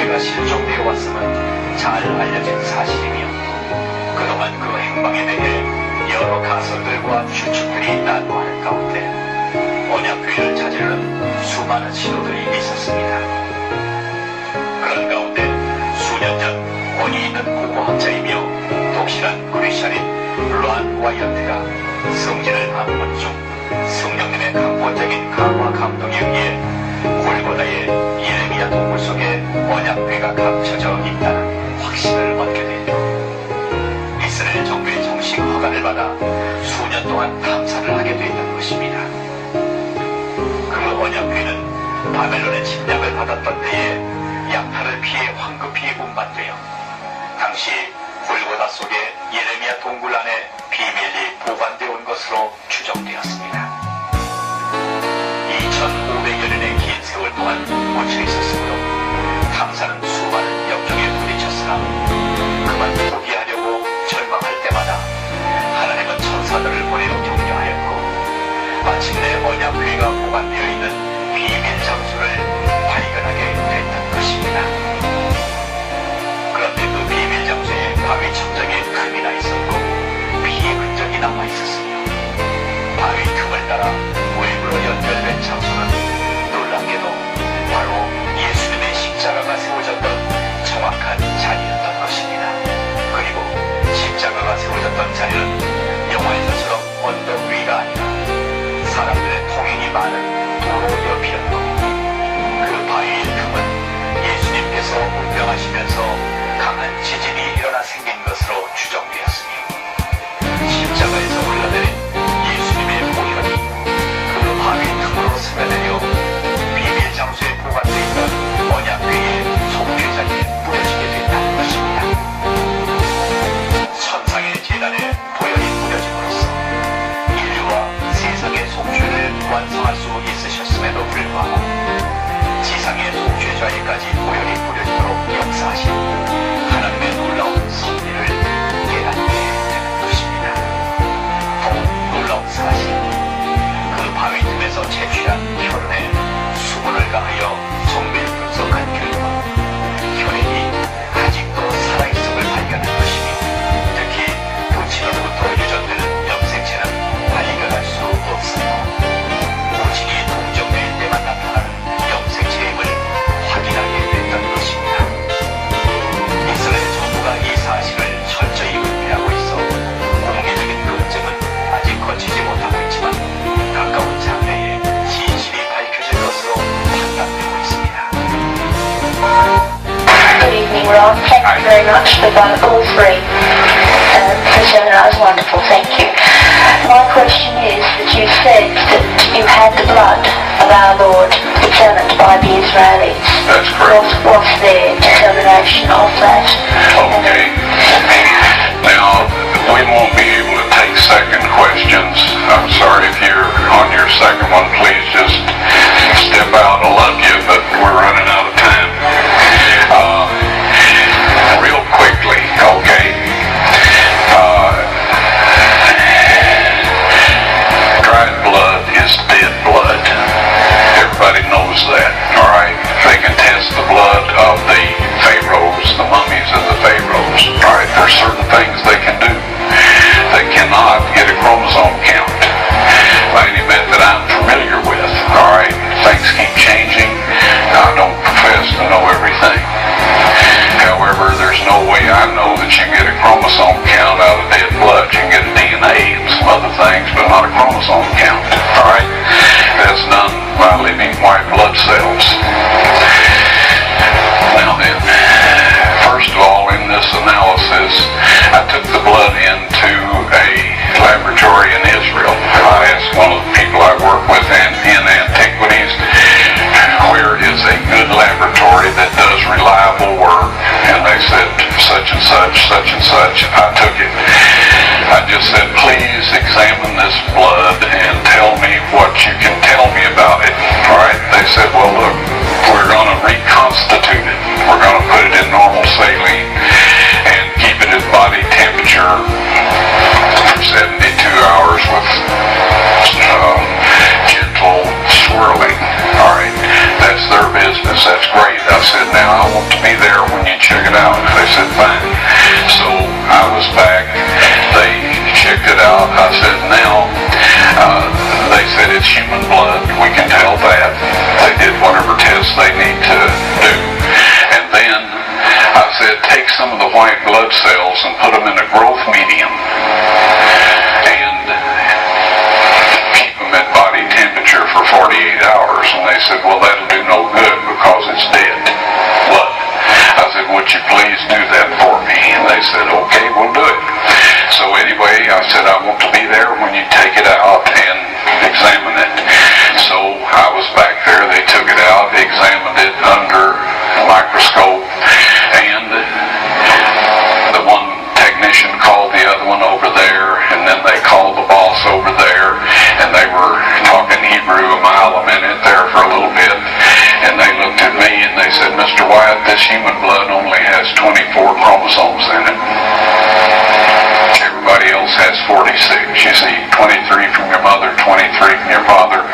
언약궤가 실종되어 왔음은 잘 알려진 사실이며 그동안 그 행방에 대해 여러 가설들과 추측들이 난무하는 가운데 언약궤를 찾으려는 수많은 시도들이 있었습니다. 그런 가운데 수년 전 권위 있는 고고학자이며 독실한 크리스천인 란 와이어트가 성진을 방문 중 성령님의 강권적인 강화 감동에 의해 골고다의 예레미야 동굴 속에 언약궤가 감춰져 있다는 확신을 얻게 되었고 이스라엘 정부의 정식 허가를 받아 수년 동안 탐사를 하게 되었던 것입니다. 그 언약궤는 바벨론의 침략을 받았던 때에 약탈을 피해 황급히 운반되어 당시 골고다 속에 예레미야 동굴 안에 비밀리 보관되어 온 것으로 추정되었습니다. 2500여년의 긴 세월 동안 묻혀 있었으므로 탐사는 수많은 역경에 부딪혔으나 그만 포기하려고 절망할 때마다 하나님은 천사들을 보내어 격려하였고 마침내 언약궤가 보관되어 있는 비밀 장소를 발견하게 됐던 것입니다. 그런데 그 비밀 장소에 바위 천장에 금이 나 있었고 피의 흔적이 남아 있었으며 바위 틈을 따라 외부로 연결된 장소는 놀랍게도 바로 예수님의 십자가가 세워졌던 정확한 자리였던 것입니다. 그리고 십자가가 세워졌던 자리는 영화에서처럼 언덕 위가 아니라 사람들의 통행이 많은 도로 옆이었고 그 바위의 틈은 예수님께서 운명하시면서 강한 지진이 일어나 생긴 것으로 추정되었으니 십자가에서 흘러내린 예수님의 보혈이 그 바위 틈으로 스며내려 비밀 장소에 보관되어 있던 언약궤의 속죄 자리에 뿌려지게 됐다는 것입니다. 천상의 제단에 보혈이 뿌려짐으로써 인류와 세상의 속죄를 완성할 수 있으셨음에도 불구하고 지상의 속죄 자리까지 보혈이 뿌려지도록 역사하신 하나님의 놀라운 섭리를 깨닫게 되는 것입니다. 더 놀라운 사실, 그 바위 틈에서 채취한 혈흔에 수분을 가하여 정밀 분석한 결과 혈액이 아직도 살아있음을 발견한 것이며 특히 부친으로부터 유전되는 염색체는 발견할 수 없어요. 부친이 동정될 때만 나타나는 염색체임을 확인하게 됐던 것입니다. 이스라엘 정부가 이 사실을 철저히 은폐하고 있어 공개적인 검증은 아직 거치지 못하고 있지만 가까운 장래에 진실이 밝혀질 것으로 판단되고 있습니다. Good evening, Rob. Thank you very much for all three. For showing that was wonderful. Thank you. My question is that you said that you had the blood of our Lord examined by the Israelis. That's correct. What's their determination of that? Okay. Now, we won't be able to take second questions. I'm sorry if you're on your second one, please just step out. I love you, but we're running out of time. Real quickly, okay? Dried blood is dead blood. Everybody knows that, all right? They can test the blood of the pharaohs, the mummies of the pharaohs, all right? There's certain things they can do. They cannot get a chromosome count by any method I'm familiar with, all right? Things keep changing. I don't profess to know everything. However, there's no way I know that you can get a chromosome count out of dead blood. You can get a DNA and some other things, but not a chromosome count, all right? That's done by living white blood cells. Now then, first of all, in this analysis, I took the blood into a laboratory in Israel. I asked one of the people I work with in antiquities, where is a good laboratory that does reliable work? And they said, such and such, such and such. I took now I want to be there when you check it out. They said, fine. So I was back. They checked it out. I said, now, they said it's human blood. We can tell that. They did whatever tests they need to do. And then I said, take some of the white blood cells and put them in a growth medium and keep them at body temperature for 48 hours. And they said, well, that'll do no good because it's dead blood. I said, would you please do that for me? And they said, okay, we'll do it. So anyway, I said, I want to be there when you take it out and examine it. So I was back there. They took it out, examined it under a microscope, and the one technician called the other one over there, and then they called the boss over there, and they were talking Hebrew a mile a minute there for a little bit, and they looked at me and they said, Mr. Wyatt, this human blood only has 24 chromosomes in it. Everybody else has 46. You see, 23 from your mother, 23 from your father,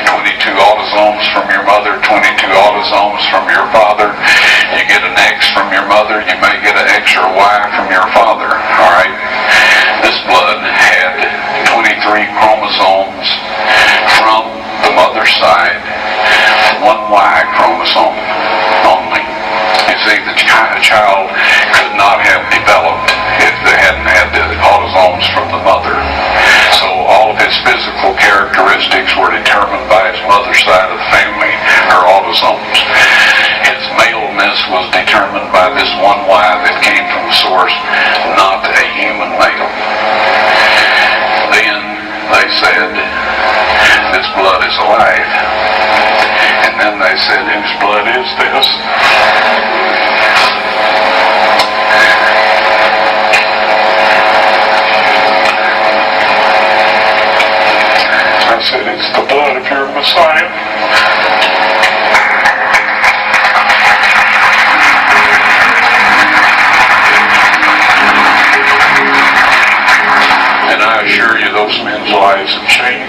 22 autosomes from your mother, 22 autosomes from your father. You get an X from your mother, you may get an X or Y from your father. Alright? This blood had 23 chromosomes from the mother's side, one Y chromosome only. You see, the child could not have developed if they hadn't had the autosomes from the mother. So all of his physical characteristics were determined by his mother's side of the family, her autosomes. His maleness was determined by this one Y that came from the source, not a human male. Then they said, this blood is alive. And then they said, whose blood is this? I said, it's the blood of your Messiah. And I assure you, those men's lives have changed.